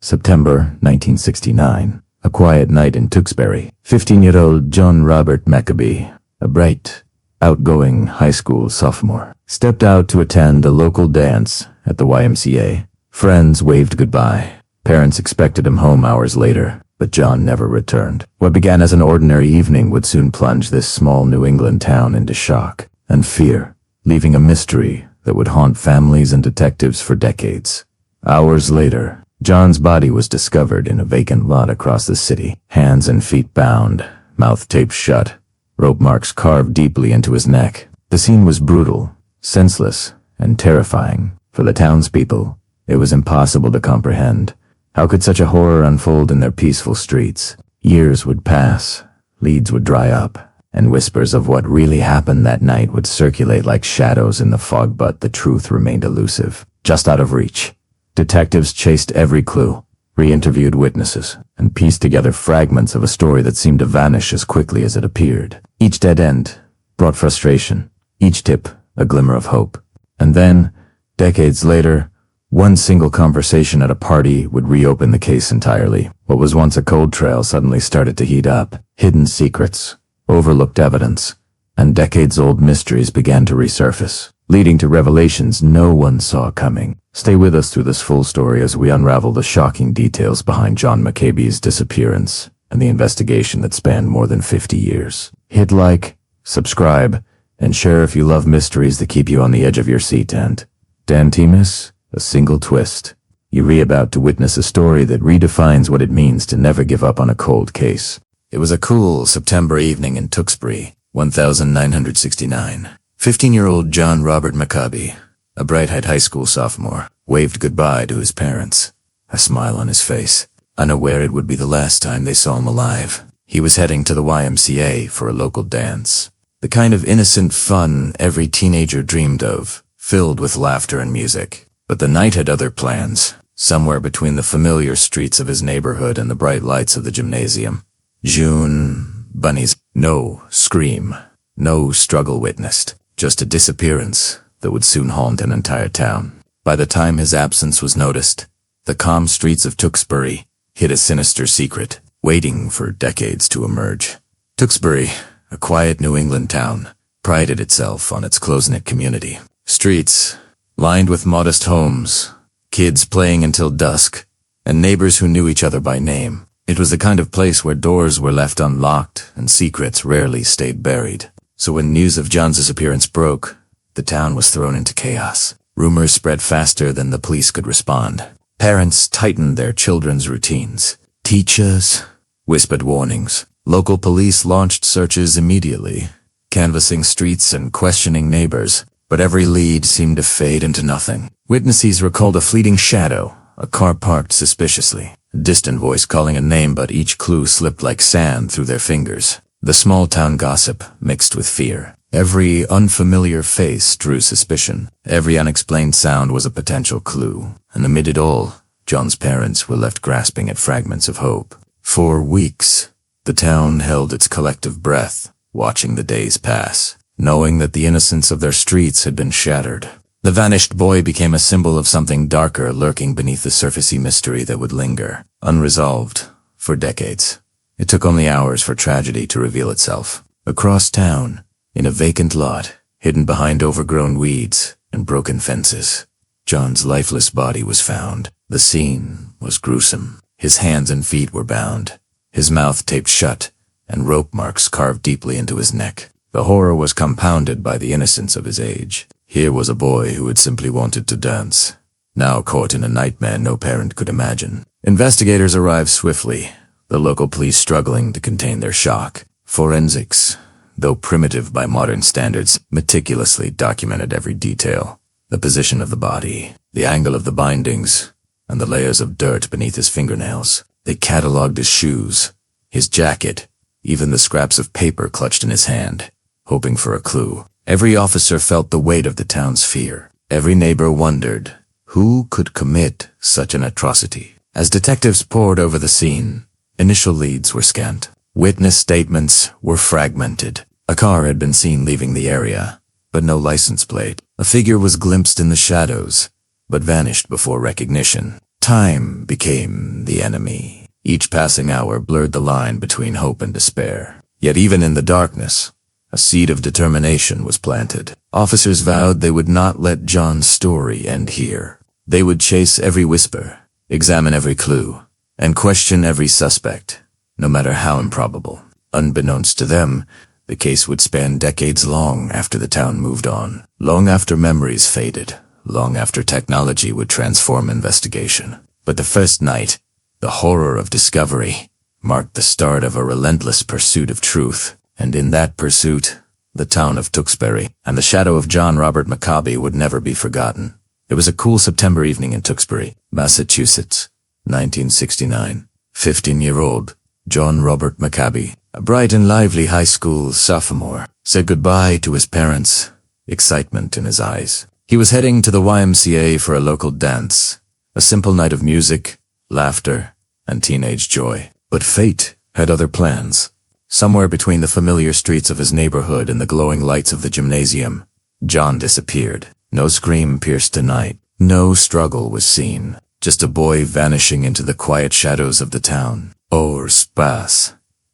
September 1969. A quiet night in Tewksbury. 15-year-old John Robert McCabe, a bright, outgoing high school sophomore, stepped out to attend a local dance at the YMCA. Friends waved goodbye. Parents expected him home hours later, but John never returned. What began as an ordinary evening would soon plunge this small New England town into shock and fear, leaving a mystery that would haunt families and detectives for decades. Hours later, John's body was discovered in a vacant lot across the city, hands and feet bound, mouth taped shut, rope marks carved deeply into his neck. The scene was brutal, senseless, and terrifying. For the townspeople, it was impossible to comprehend. How could such a horror unfold in their peaceful streets? Years would pass, leads would dry up, and whispers of what really happened that night would circulate like shadows in the fog, but the truth remained elusive, just out of reach. Detectives chased every clue, re-interviewed witnesses, and pieced together fragments of a story that seemed to vanish as quickly as it appeared. Each dead end brought frustration, each tip a glimmer of hope. And then, decades later, one single conversation at a party would reopen the case entirely. What was once a cold trail suddenly started to heat up. Hidden secrets, overlooked evidence, and decades-old mysteries began to resurface, leading to revelations no one saw coming. Stay with us through this full story as we unravel the shocking details behind John McCabe's disappearance and the investigation that spanned more than 50 years. Hit like, subscribe, and share if you love mysteries that keep you on the edge of your seat. And Dan Timus, a single twist. You're about to witness a story that redefines what it means to never give up on a cold case. It was a cool September evening in Tewksbury, 1969. 15-year-old John Robert McCabe, a bright-eyed high school sophomore, waved goodbye to his parents, a smile on his face, unaware it would be the last time they saw him alive. He was heading to the YMCA for a local dance, the kind of innocent fun every teenager dreamed of, filled with laughter and music. But the night had other plans, somewhere between the familiar streets of his neighborhood and the bright lights of the gymnasium. June, bunnies, no scream, no struggle witnessed, just a disappearance that would soon haunt an entire town. By the time his absence was noticed, the calm streets of Tewksbury hid a sinister secret, waiting for decades to emerge. Tewksbury, a quiet New England town, prided itself on its close-knit community. Streets lined with modest homes, kids playing until dusk, and neighbors who knew each other by name. It was the kind of place where doors were left unlocked and secrets rarely stayed buried. So when news of John's disappearance broke, the town was thrown into chaos. Rumors spread faster than the police could respond. Parents tightened their children's routines. Teachers whispered warnings. Local police launched searches immediately, canvassing streets and questioning neighbors. But every lead seemed to fade into nothing. Witnesses recalled a fleeting shadow, a car parked suspiciously, a distant voice calling a name, but each clue slipped like sand through their fingers. The small-town gossip mixed with fear. Every unfamiliar face drew suspicion. Every unexplained sound was a potential clue. And amid it all, John's parents were left grasping at fragments of hope. For weeks, the town held its collective breath, watching the days pass, knowing that the innocence of their streets had been shattered. The vanished boy became a symbol of something darker lurking beneath the surfacey mystery that would linger, unresolved, for decades. It took only hours for tragedy to reveal itself. Across town, in a vacant lot, hidden behind overgrown weeds and broken fences, John's lifeless body was found. The scene was gruesome. His hands and feet were bound, his mouth taped shut, and rope marks carved deeply into his neck. The horror was compounded by the innocence of his age. Here was a boy who had simply wanted to dance, now caught in a nightmare no parent could imagine. Investigators arrived swiftly, the local police struggling to contain their shock. Forensics, though primitive by modern standards, meticulously documented every detail. The position of the body, the angle of the bindings, and the layers of dirt beneath his fingernails. They catalogued his shoes, his jacket, even the scraps of paper clutched in his hand, hoping for a clue. Every officer felt the weight of the town's fear. Every neighbor wondered, who could commit such an atrocity? As detectives pored over the scene, initial leads were scant. Witness statements were fragmented. A car had been seen leaving the area, but no license plate. A figure was glimpsed in the shadows, but vanished before recognition. Time became the enemy. Each passing hour blurred the line between hope and despair. Yet even in the darkness, a seed of determination was planted. Officers vowed they would not let John's story end here. They would chase every whisper, examine every clue, and question every suspect, no matter how improbable. Unbeknownst to them, the case would span decades long after the town moved on, long after memories faded, long after technology would transform investigation. But the first night, the horror of discovery, marked the start of a relentless pursuit of truth. And in that pursuit, the town of Tewksbury and the shadow of John Robert McCabe would never be forgotten. It was a cool September evening in Tewksbury, Massachusetts, 1969. 15-year-old John Robert McCabe, a bright and lively high school sophomore, said goodbye to his parents, excitement in his eyes. He was heading to the YMCA for a local dance, a simple night of music, laughter, and teenage joy. But fate had other plans. Somewhere between the familiar streets of his neighborhood and the glowing lights of the gymnasium, John disappeared. No scream pierced the night. No struggle was seen. Just a boy vanishing into the quiet shadows of the town. Hors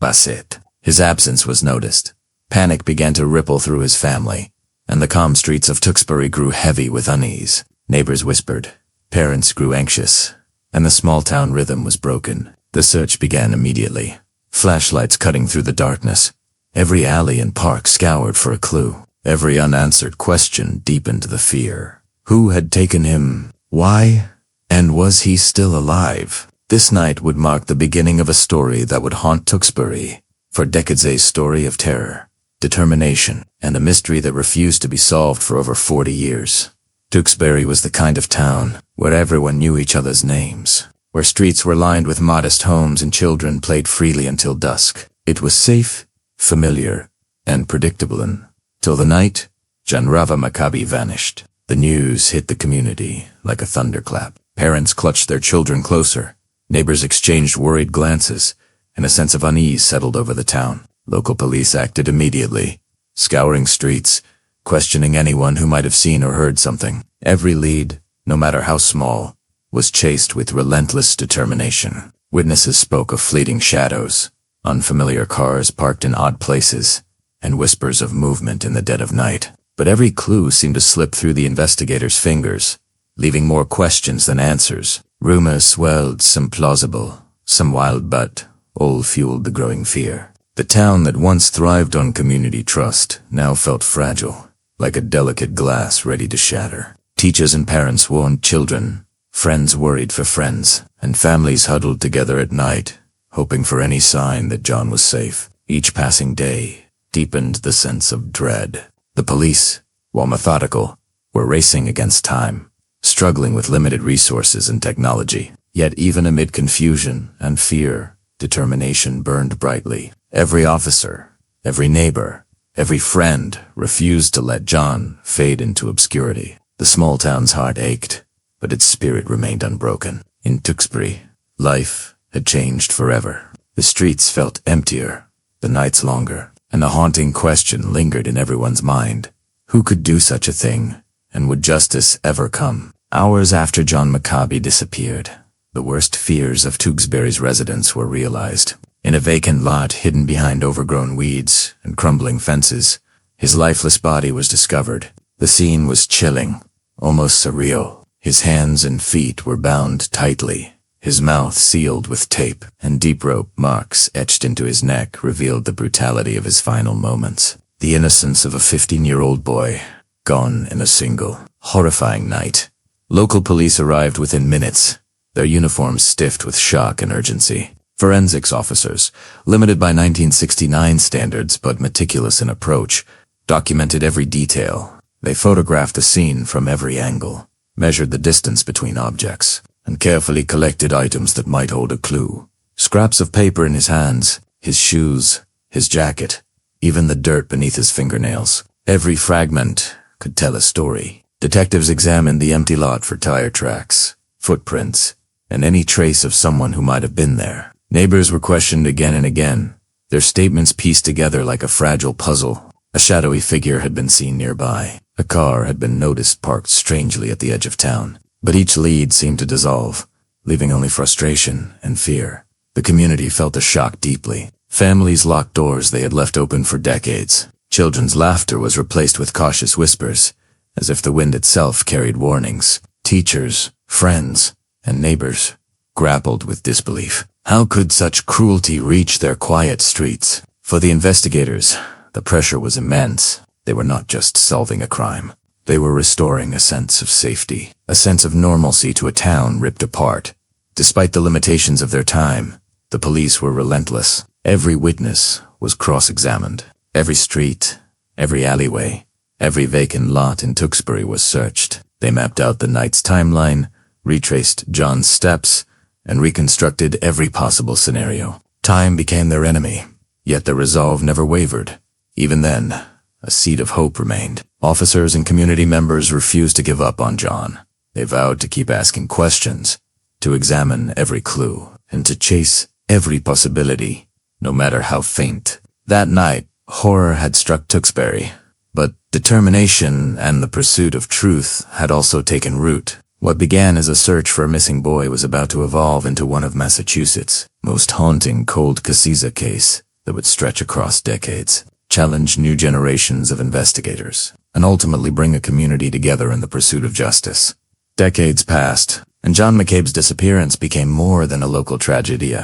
passait. His absence was noticed. Panic began to ripple through his family, and the calm streets of Tewksbury grew heavy with unease. Neighbors whispered. Parents grew anxious, and the small-town rhythm was broken. The search began immediately. Flashlights cutting through the darkness. Every alley and park scoured for a clue. Every unanswered question deepened the fear. Who had taken him? Why? And was he still alive? This night would mark the beginning of a story that would haunt Tewksbury for decades, a story of terror, determination, and a mystery that refused to be solved for over 40 years. Tewksbury was the kind of town where everyone knew each other's names, where streets were lined with modest homes and children played freely until dusk. It was safe, familiar, and predictable until the night John Robert McCabe vanished. The news hit the community like a thunderclap. Parents clutched their children closer. Neighbors exchanged worried glances, and a sense of unease settled over the town. Local police acted immediately, scouring streets, questioning anyone who might have seen or heard something. Every lead, no matter how small, was chased with relentless determination. Witnesses spoke of fleeting shadows, unfamiliar cars parked in odd places, and whispers of movement in the dead of night. But every clue seemed to slip through the investigators' fingers, leaving more questions than answers. Rumors swelled, some plausible, some wild, but all fueled the growing fear. The town that once thrived on community trust now felt fragile, like a delicate glass ready to shatter. Teachers and parents warned children, friends worried for friends, and families huddled together at night, hoping for any sign that John was safe. Each passing day deepened the sense of dread. The police, while methodical, were racing against time, struggling with limited resources and technology. Yet even amid confusion and fear, determination burned brightly. Every officer, every neighbor, every friend refused to let John fade into obscurity. The small town's heart ached, but its spirit remained unbroken. In Tewksbury, life had changed forever. The streets felt emptier, the nights longer, and the haunting question lingered in everyone's mind. Who could do such a thing, and would justice ever come? Hours after John McCabe disappeared, the worst fears of Tewksbury's residents were realized. In a vacant lot hidden behind overgrown weeds and crumbling fences, his lifeless body was discovered. The scene was chilling, almost surreal. His hands and feet were bound tightly, his mouth sealed with tape, and deep rope marks etched into his neck revealed the brutality of his final moments. The innocence of a 15-year-old boy, gone in a single, horrifying night. Local police arrived within minutes, their uniforms stiffed with shock and urgency. Forensics officers, limited by 1969 standards but meticulous in approach, documented every detail. They photographed the scene from every angle, measured the distance between objects, and carefully collected items that might hold a clue. Scraps of paper in his hands, his shoes, his jacket, even the dirt beneath his fingernails. Every fragment could tell a story. Detectives examined the empty lot for tire tracks, footprints, and any trace of someone who might have been there. Neighbors were questioned again and again, their statements pieced together like a fragile puzzle. A shadowy figure had been seen nearby. A car had been noticed parked strangely at the edge of town. But each lead seemed to dissolve, leaving only frustration and fear. The community felt the shock deeply. Families locked doors they had left open for decades. Children's laughter was replaced with cautious whispers, as if the wind itself carried warnings. Teachers, friends, and neighbors grappled with disbelief. How could such cruelty reach their quiet streets? For the investigators, the pressure was immense. They were not just solving a crime. They were restoring a sense of safety, a sense of normalcy to a town ripped apart. Despite the limitations of their time, the police were relentless. Every witness was cross-examined. Every street, every alleyway, every vacant lot in Tewksbury was searched. They mapped out the night's timeline, retraced John's steps, and reconstructed every possible scenario. Time became their enemy, yet their resolve never wavered. Even then, a seed of hope remained. Officers and community members refused to give up on John. They vowed to keep asking questions, to examine every clue, and to chase every possibility, no matter how faint. That night, horror had struck Tewksbury, but determination and the pursuit of truth had also taken root. What began as a search for a missing boy was about to evolve into one of Massachusetts' most haunting cold case that would stretch across decades, challenge new generations of investigators, and ultimately bring a community together in the pursuit of justice. Decades passed, and John McCabe's disappearance became more than a local tragedy,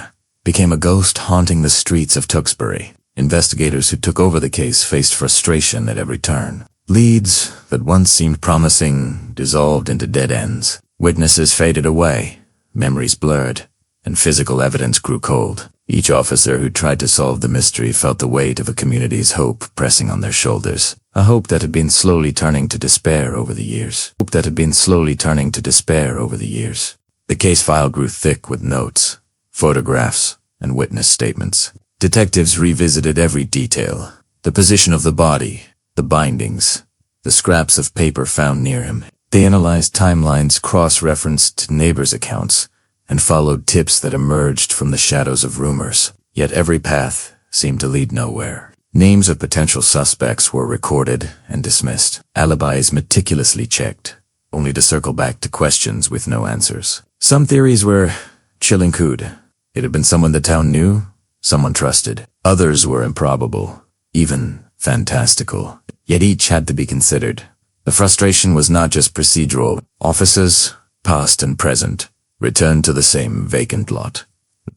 became a ghost haunting the streets of Tewksbury. Investigators who took over the case faced frustration at every turn. Leads that once seemed promising dissolved into dead ends. Witnesses faded away, memories blurred, and physical evidence grew cold. Each officer who tried to solve the mystery felt the weight of a community's hope pressing on their shoulders. A hope that had been slowly turning to despair over the years. The case file grew thick with notes, photographs, and witness statements. Detectives revisited every detail. The position of the body, the bindings, the scraps of paper found near him. They analyzed timelines cross-referenced neighbors' accounts and followed tips that emerged from the shadows of rumors. Yet every path seemed to lead nowhere. Names of potential suspects were recorded and dismissed. Alibis meticulously checked, only to circle back to questions with no answers. Some theories were chilling could. It had been someone the town knew, someone trusted. Others were improbable, even fantastical. Yet each had to be considered. The frustration was not just procedural. Officers, past and present, returned to the same vacant lot,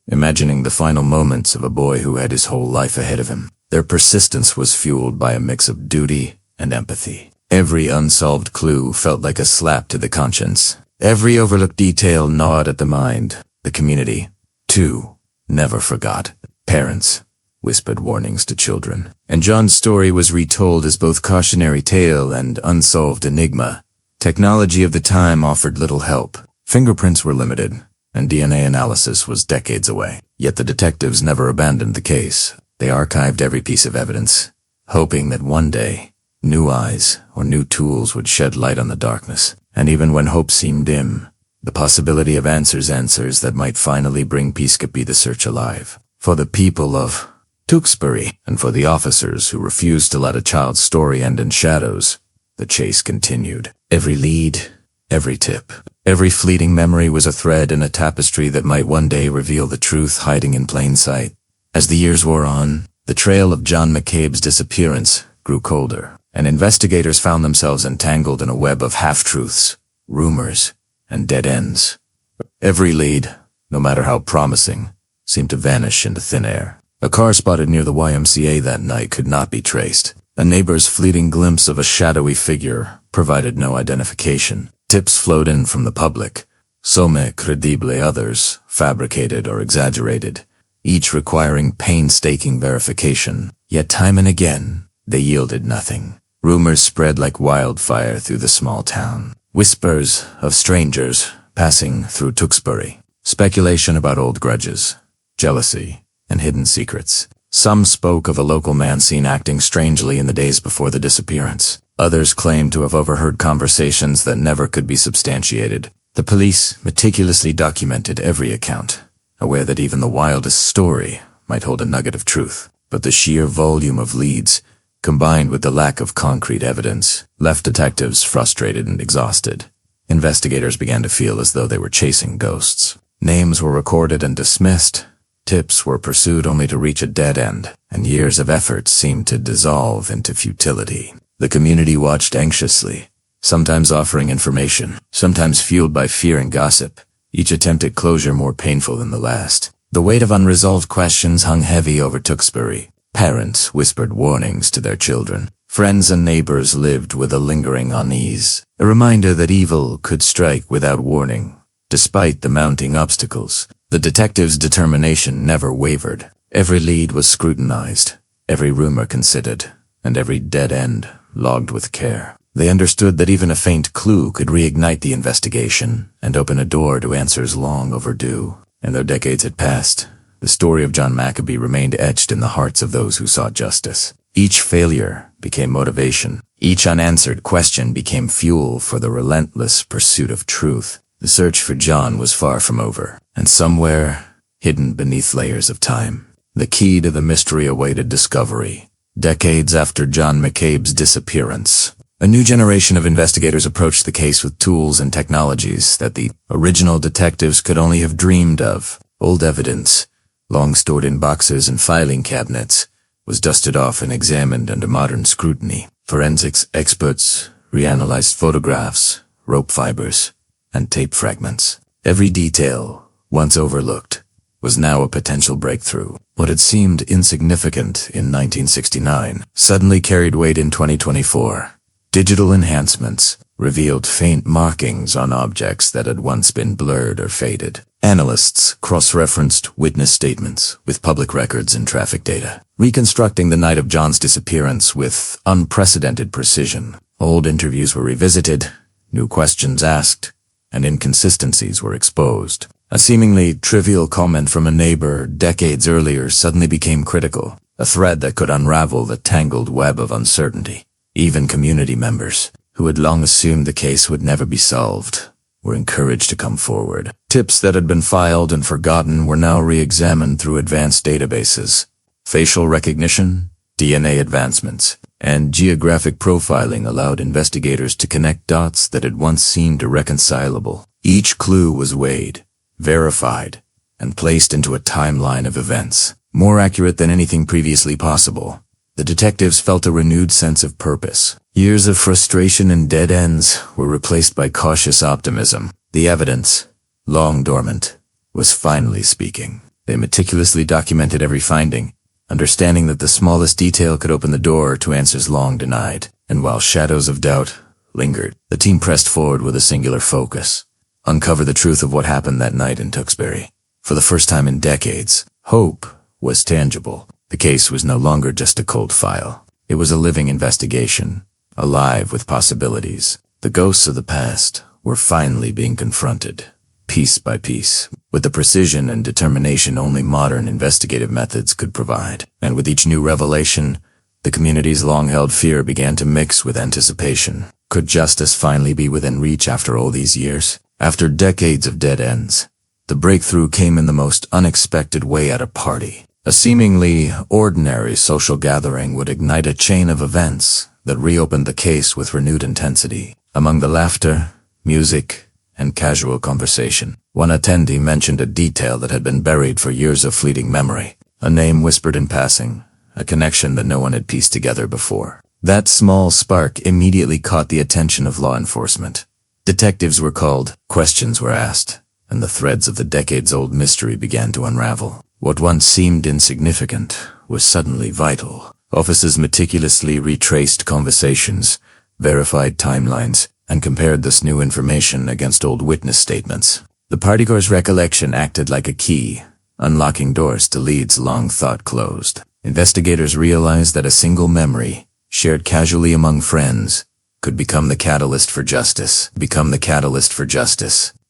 imagining the final moments of a boy who had his whole life ahead of him. Their persistence was fueled by a mix of duty and empathy. Every unsolved clue felt like a slap to the conscience. Every overlooked detail gnawed at the mind. The community, too, never forgot. Parents whispered warnings to children, and John's story was retold as both cautionary tale and unsolved enigma. Technology of the time offered little help. Fingerprints were limited, and DNA analysis was decades away. Yet the detectives never abandoned the case. They archived every piece of evidence, hoping that one day, new eyes or new tools would shed light on the darkness. And even when hope seemed dim, the possibility of answers that might finally bring peace kept the search alive. For the people of Tewksbury, and for the officers who refused to let a child's story end in shadows, the chase continued. Every lead, every tip, every fleeting memory was a thread in a tapestry that might one day reveal the truth hiding in plain sight. As the years wore on, the trail of John McCabe's disappearance grew colder, and investigators found themselves entangled in a web of half-truths, rumors, and dead ends. Every lead, no matter how promising, seemed to vanish into thin air. A car spotted near the YMCA that night could not be traced. A neighbor's fleeting glimpse of a shadowy figure provided no identification. Tips flowed in from the public, some credible, others fabricated or exaggerated, each requiring painstaking verification. Yet time and again, they yielded nothing. Rumors spread like wildfire through the small town. Whispers of strangers passing through Tewksbury. Speculation about old grudges, jealousy, and hidden secrets. Some spoke of a local man seen acting strangely in the days before the disappearance. Others claimed to have overheard conversations that never could be substantiated. The police meticulously documented every account, aware that even the wildest story might hold a nugget of truth. But the sheer volume of leads, combined with the lack of concrete evidence, left detectives frustrated and exhausted. Investigators began to feel as though they were chasing ghosts. Names were recorded and dismissed. Tips were pursued only to reach a dead end, and years of effort seemed to dissolve into futility. The community watched anxiously, sometimes offering information, sometimes fueled by fear and gossip, each attempt at closure more painful than the last. The weight of unresolved questions hung heavy over Tewksbury. Parents whispered warnings to their children. Friends and neighbors lived with a lingering unease, a reminder that evil could strike without warning. Despite the mounting obstacles, the detectives' determination never wavered. Every lead was scrutinized, every rumor considered, and every dead end logged with care. They understood that even a faint clue could reignite the investigation and open a door to answers long overdue. And though decades had passed, the story of John McCabe remained etched in the hearts of those who sought justice. Each failure became motivation. Each unanswered question became fuel for the relentless pursuit of truth. The search for John was far from over, and somewhere, hidden beneath layers of time, the key to the mystery awaited discovery. Decades after John McCabe's disappearance, a new generation of investigators approached the case with tools and technologies that the original detectives could only have dreamed of. Old evidence, long stored in boxes and filing cabinets, was dusted off and examined under modern scrutiny. Forensics experts reanalyzed photographs, rope fibers, and tape fragments. Every detail, once overlooked, was now a potential breakthrough. What had seemed insignificant in 1969 suddenly carried weight in 2024. Digital enhancements revealed faint markings on objects that had once been blurred or faded. Analysts cross-referenced witness statements with public records and traffic data, reconstructing the night of John's disappearance with unprecedented precision. Old interviews were revisited, new questions asked, and inconsistencies were exposed. A seemingly trivial comment from a neighbor decades earlier suddenly became critical, a thread that could unravel the tangled web of uncertainty. Even community members, who had long assumed the case would never be solved, were encouraged to come forward. Tips that had been filed and forgotten were now re-examined through advanced databases. Facial recognition, DNA advancements, and geographic profiling allowed investigators to connect dots that had once seemed irreconcilable. Each clue was weighed, verified, and placed into a timeline of events, more accurate than anything previously possible. The detectives felt a renewed sense of purpose. Years of frustration and dead ends were replaced by cautious optimism. The evidence, long dormant, was finally speaking. They meticulously documented every finding, understanding that the smallest detail could open the door to answers long denied. And while shadows of doubt lingered, the team pressed forward with a singular focus: uncover the truth of what happened that night in Tewksbury. For the first time in decades, hope was tangible. The case was no longer just a cold file. It was a living investigation, alive with possibilities. The ghosts of the past were finally being confronted, piece by piece, with the precision and determination only modern investigative methods could provide. And with each new revelation, the community's long-held fear began to mix with anticipation. Could justice finally be within reach after all these years? After decades of dead ends, the breakthrough came in the most unexpected way at a party. A seemingly ordinary social gathering would ignite a chain of events that reopened the case with renewed intensity. Among the laughter, music, and casual conversation, one attendee mentioned a detail that had been buried for years of fleeting memory. A name whispered in passing, a connection that no one had pieced together before. That small spark immediately caught the attention of law enforcement. Detectives were called, questions were asked, and the threads of the decades-old mystery began to unravel. What once seemed insignificant was suddenly vital. Officers meticulously retraced conversations, verified timelines, and compared this new information against old witness statements. The partygoer's recollection acted like a key, unlocking doors to leads long thought closed. Investigators realized that a single memory, shared casually among friends, could become the catalyst for justice.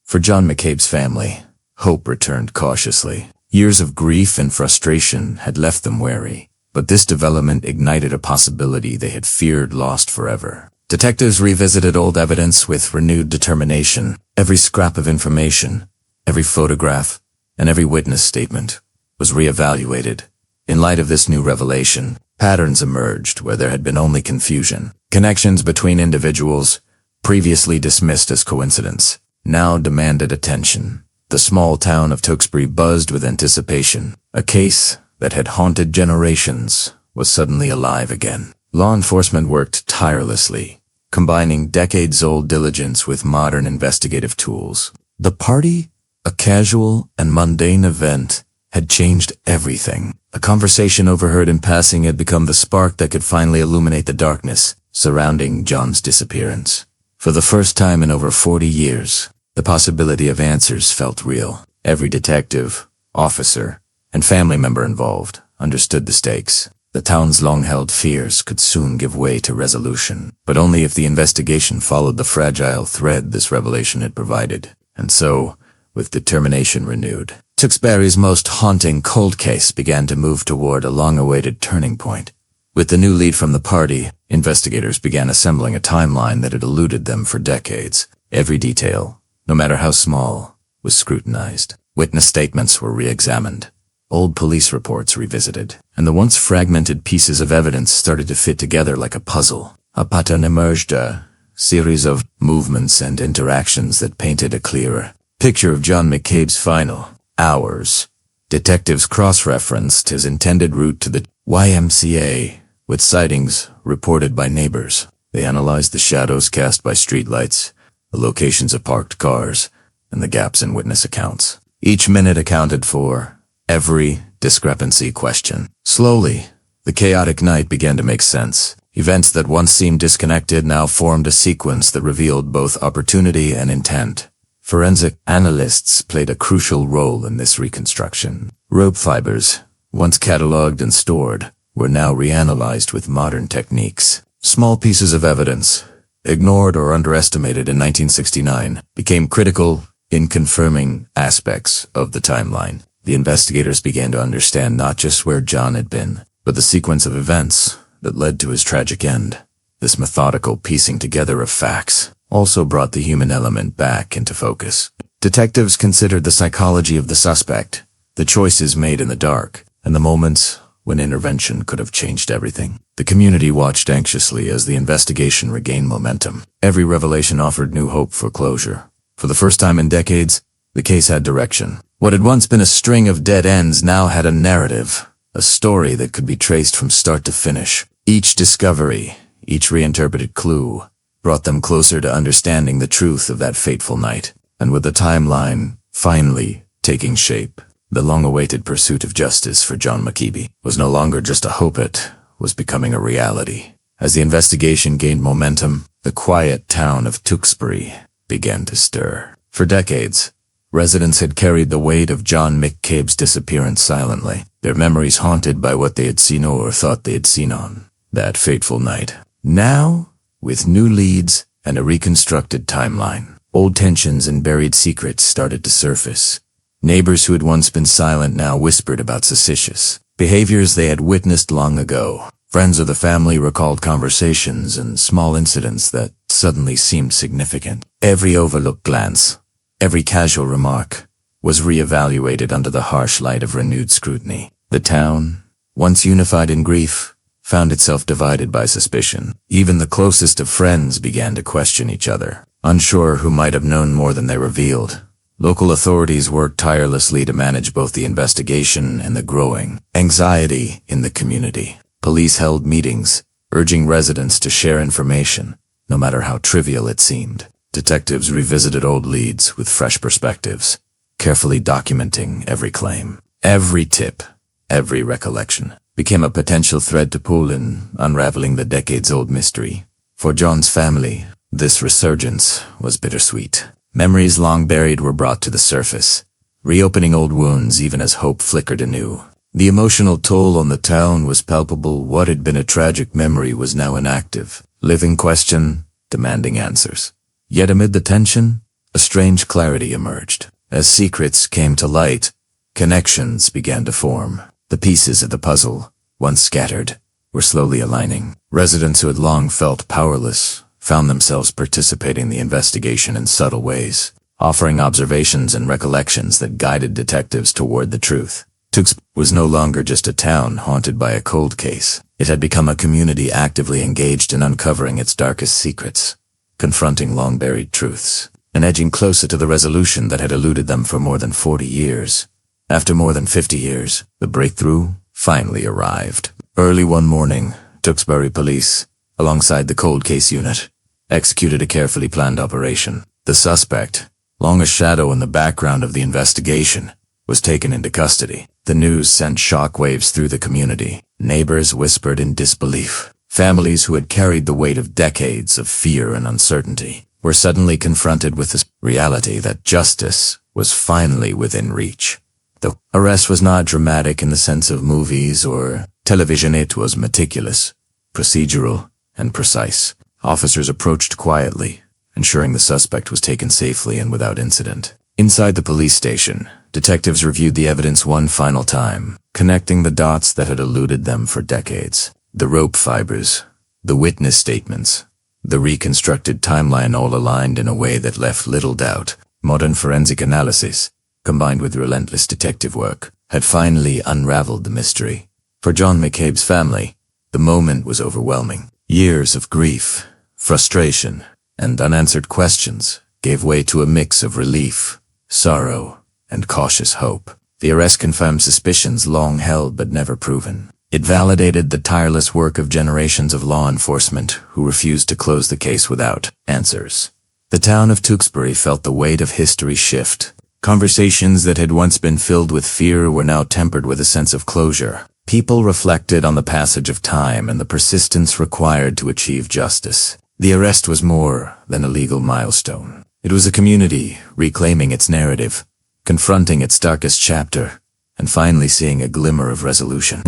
For John McCabe's family, hope returned cautiously. Years of grief and frustration had left them wary, but this development ignited a possibility they had feared lost forever. Detectives revisited old evidence with renewed determination. Every scrap of information, every photograph, and every witness statement was reevaluated. In light of this new revelation, patterns emerged where there had been only confusion. Connections between individuals, previously dismissed as coincidence, now demanded attention. The small town of Tewksbury buzzed with anticipation. A case that had haunted generations was suddenly alive again. Law enforcement worked tirelessly, combining decades-old diligence with modern investigative tools. The party, a casual and mundane event, had changed everything. A conversation overheard in passing had become the spark that could finally illuminate the darkness surrounding John's disappearance. For the first time in over 40 years, the possibility of answers felt real. Every detective, officer, and family member involved understood the stakes. The town's long-held fears could soon give way to resolution, but only if the investigation followed the fragile thread this revelation had provided. And so, with determination renewed, Tewksbury's most haunting cold case began to move toward a long-awaited turning point. With the new lead from the party, investigators began assembling a timeline that had eluded them for decades. Every detail, no matter how small, was scrutinized. Witness statements were re-examined. Old police reports revisited, and the once fragmented pieces of evidence started to fit together like a puzzle. A pattern emerged, a series of movements and interactions that painted a clearer picture of John McCabe's final hours. Detectives cross-referenced his intended route to the YMCA with sightings reported by neighbors. They analyzed the shadows cast by streetlights, the locations of parked cars, and the gaps in witness accounts. Each minute accounted for every discrepancy question. Slowly, the chaotic night began to make sense. Events that once seemed disconnected now formed a sequence that revealed both opportunity and intent. Forensic analysts played a crucial role in this reconstruction. Rope fibers, once cataloged and stored, were now reanalyzed with modern techniques. Small pieces of evidence, ignored or underestimated in 1969, became critical in confirming aspects of the timeline. The investigators began to understand not just where John had been, but the sequence of events that led to his tragic end. This methodical piecing together of facts also brought the human element back into focus. Detectives considered the psychology of the suspect, the choices made in the dark, and the moments when intervention could have changed everything. The community watched anxiously as the investigation regained momentum. Every revelation offered new hope for closure. For the first time in decades, the case had direction. What had once been a string of dead ends now had a narrative, a story that could be traced from start to finish. Each discovery, each reinterpreted clue, brought them closer to understanding the truth of that fateful night. And with the timeline finally taking shape, the long-awaited pursuit of justice for John McCabe was no longer just a hope, it was becoming a reality. As the investigation gained momentum, the quiet town of Tewksbury began to stir. For decades, residents had carried the weight of John McCabe's disappearance silently, their memories haunted by what they had seen or thought they had seen on that fateful night. Now, with new leads and a reconstructed timeline, old tensions and buried secrets started to surface. Neighbors who had once been silent now whispered about suspicious behaviors they had witnessed long ago. Friends of the family recalled conversations and small incidents that suddenly seemed significant. Every overlooked glance, every casual remark, was reevaluated under the harsh light of renewed scrutiny. The town, once unified in grief, found itself divided by suspicion. Even the closest of friends began to question each other, unsure who might have known more than they revealed. Local authorities worked tirelessly to manage both the investigation and the growing anxiety in the community. Police held meetings, urging residents to share information, no matter how trivial it seemed. Detectives revisited old leads with fresh perspectives, carefully documenting every claim. Every tip, every recollection, became a potential thread to pull in unraveling the decades-old mystery. For John's family, this resurgence was bittersweet. Memories long buried were brought to the surface, reopening old wounds even as hope flickered anew. The emotional toll on the town was palpable. What had been a tragic memory was now an active, living question, demanding answers. Yet amid the tension, a strange clarity emerged. As secrets came to light, connections began to form. The pieces of the puzzle, once scattered, were slowly aligning. Residents who had long felt powerless found themselves participating in the investigation in subtle ways, offering observations and recollections that guided detectives toward the truth. Tewksbury was no longer just a town haunted by a cold case. It had become a community actively engaged in uncovering its darkest secrets, confronting long-buried truths. and edging closer to the resolution that had eluded them for more than 40 years. After more than 50 years, the breakthrough finally arrived. Early one morning, Tewksbury Police, alongside the cold case unit, executed a carefully planned operation. The suspect, long a shadow in the background of the investigation, was taken into custody. The news sent shockwaves through the community. Neighbors whispered in disbelief. Families who had carried the weight of decades of fear and uncertainty were suddenly confronted with the reality that justice was finally within reach. The arrest was not dramatic in the sense of movies or television. It was meticulous, procedural, and precise. Officers approached quietly, ensuring the suspect was taken safely and without incident. Inside the police station, detectives reviewed the evidence one final time, connecting the dots that had eluded them for decades. The rope fibers, the witness statements, the reconstructed timeline all aligned in a way that left little doubt. Modern forensic analysis, combined with relentless detective work, had finally unraveled the mystery. For John McCabe's family, the moment was overwhelming. Years of grief, frustration, and unanswered questions gave way to a mix of relief, sorrow, and cautious hope. The arrest confirmed suspicions long held but never proven. It validated the tireless work of generations of law enforcement who refused to close the case without answers. The town of Tewksbury felt the weight of history shift. Conversations that had once been filled with fear were now tempered with a sense of closure. People reflected on the passage of time and the persistence required to achieve justice. The arrest was more than a legal milestone. It was a community reclaiming its narrative, confronting its darkest chapter, and finally seeing a glimmer of resolution.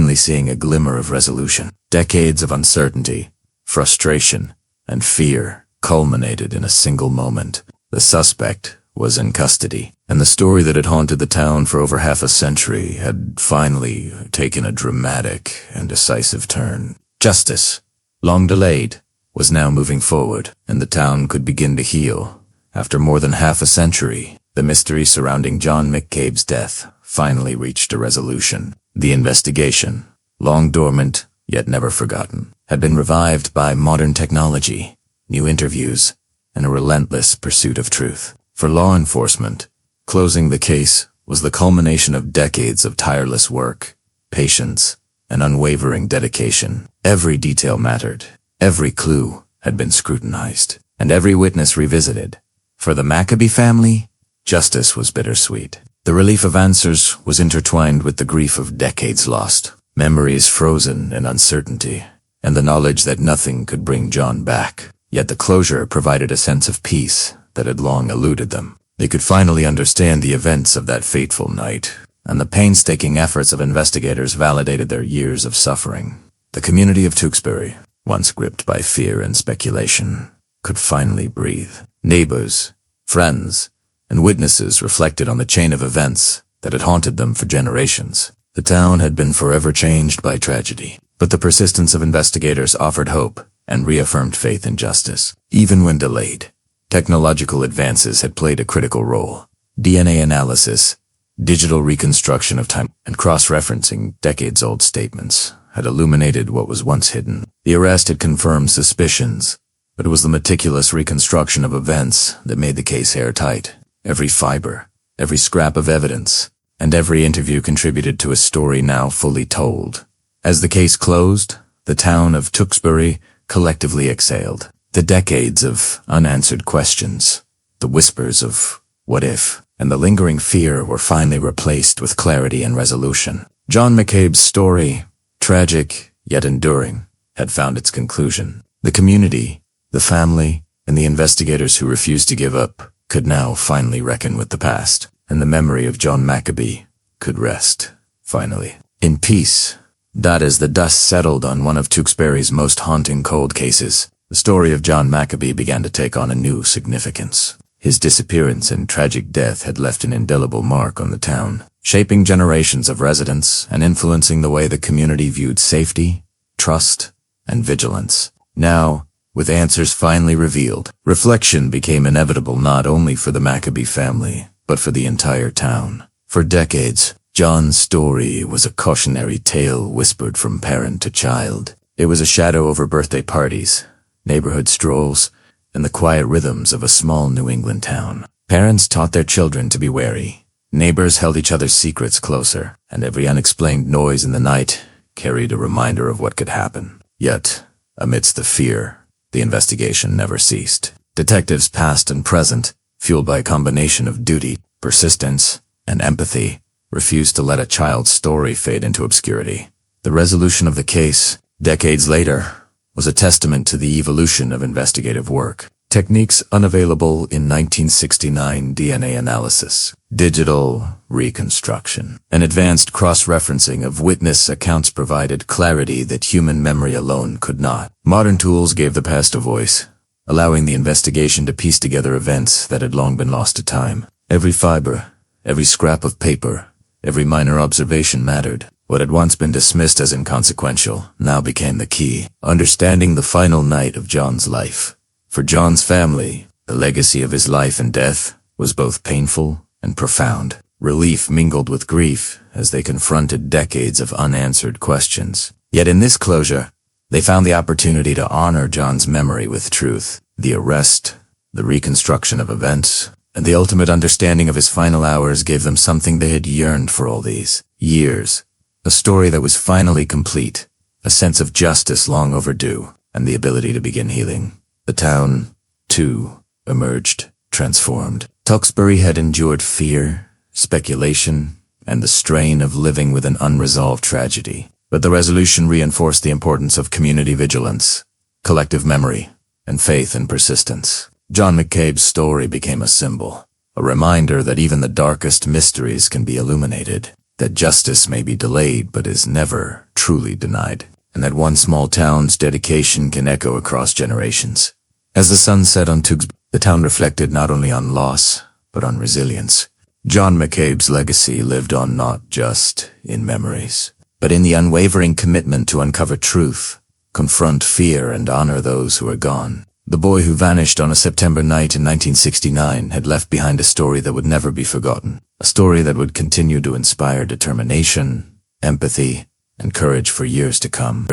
Decades of uncertainty, frustration, and fear culminated in a single moment. The suspect was in custody, and the story that had haunted the town for over half a century had finally taken a dramatic and decisive turn. Justice, long delayed, was now moving forward, and the town could begin to heal. After more than half a century, the mystery surrounding John McCabe's death finally reached a resolution. The investigation, long dormant yet never forgotten, had been revived by modern technology, new interviews, and a relentless pursuit of truth. For law enforcement, closing the case was the culmination of decades of tireless work, patience, and unwavering dedication. Every detail mattered. Every clue had been scrutinized, and every witness revisited. For the McCabe family, justice was bittersweet. The relief of answers was intertwined with the grief of decades lost, memories frozen in uncertainty, and the knowledge that nothing could bring John back. Yet the closure provided a sense of peace that had long eluded them. They could finally understand the events of that fateful night, and the painstaking efforts of investigators validated their years of suffering. The community of Tewksbury, once gripped by fear and speculation, could finally breathe. Neighbors, friends, and witnesses reflected on the chain of events that had haunted them for generations. The town had been forever changed by tragedy, but the persistence of investigators offered hope and reaffirmed faith in justice. Even when delayed, technological advances had played a critical role. DNA analysis, digital reconstruction of time, and cross-referencing decades-old statements had illuminated what was once hidden. The arrest had confirmed suspicions, but it was the meticulous reconstruction of events that made the case airtight. Every fiber, every scrap of evidence, and every interview contributed to a story now fully told. As the case closed, the town of Tewksbury collectively exhaled. The decades of unanswered questions, the whispers of what if, and the lingering fear were finally replaced with clarity and resolution. John McCabe's story, tragic yet enduring, had found its conclusion. The community, the family, and the investigators who refused to give up could now finally reckon with the past, and the memory of John McCabe could rest, finally, in peace. That as the dust settled on one of Tewksbury's most haunting cold cases, the story of John McCabe began to take on a new significance. His disappearance and tragic death had left an indelible mark on the town, shaping generations of residents and influencing the way the community viewed safety, trust, and vigilance. Now, with answers finally revealed, reflection became inevitable not only for the McCabe family, but for the entire town. For decades, John's story was a cautionary tale whispered from parent to child. It was a shadow over birthday parties, neighborhood strolls, and the quiet rhythms of a small New England town. Parents taught their children to be wary. Neighbors held each other's secrets closer, and every unexplained noise in the night carried a reminder of what could happen. Yet, amidst the fear, the investigation never ceased. Detectives past and present, fueled by a combination of duty, persistence, and empathy, refused to let a child's story fade into obscurity. The resolution of the case, decades later, was a testament to the evolution of investigative work. Techniques unavailable in 1969 DNA analysis, digital reconstruction, and advanced cross-referencing of witness accounts provided clarity that human memory alone could not. Modern tools gave the past a voice, allowing the investigation to piece together events that had long been lost to time. Every fiber, every scrap of paper, every minor observation mattered. What had once been dismissed as inconsequential now became the key. Understanding the final night of John's life. For John's family, the legacy of his life and death was both painful and profound. Relief mingled with grief as they confronted decades of unanswered questions. Yet in this closure, they found the opportunity to honor John's memory with truth. The arrest, the reconstruction of events, and the ultimate understanding of his final hours gave them something they had yearned for all these years. A story that was finally complete, a sense of justice long overdue, and the ability to begin healing. The town, too, emerged, transformed. Tewksbury had endured fear, speculation, and the strain of living with an unresolved tragedy. But the resolution reinforced the importance of community vigilance, collective memory, and faith and persistence. John McCabe's story became a symbol, a reminder that even the darkest mysteries can be illuminated, that justice may be delayed but is never truly denied, and that one small town's dedication can echo across generations. As the sun set on Tewksbury, the town reflected not only on loss, but on resilience. John McCabe's legacy lived on not just in memories, but in the unwavering commitment to uncover truth, confront fear, and honor those who are gone. The boy who vanished on a September night in 1969 had left behind a story that would never be forgotten, a story that would continue to inspire determination, empathy, and courage for years to come.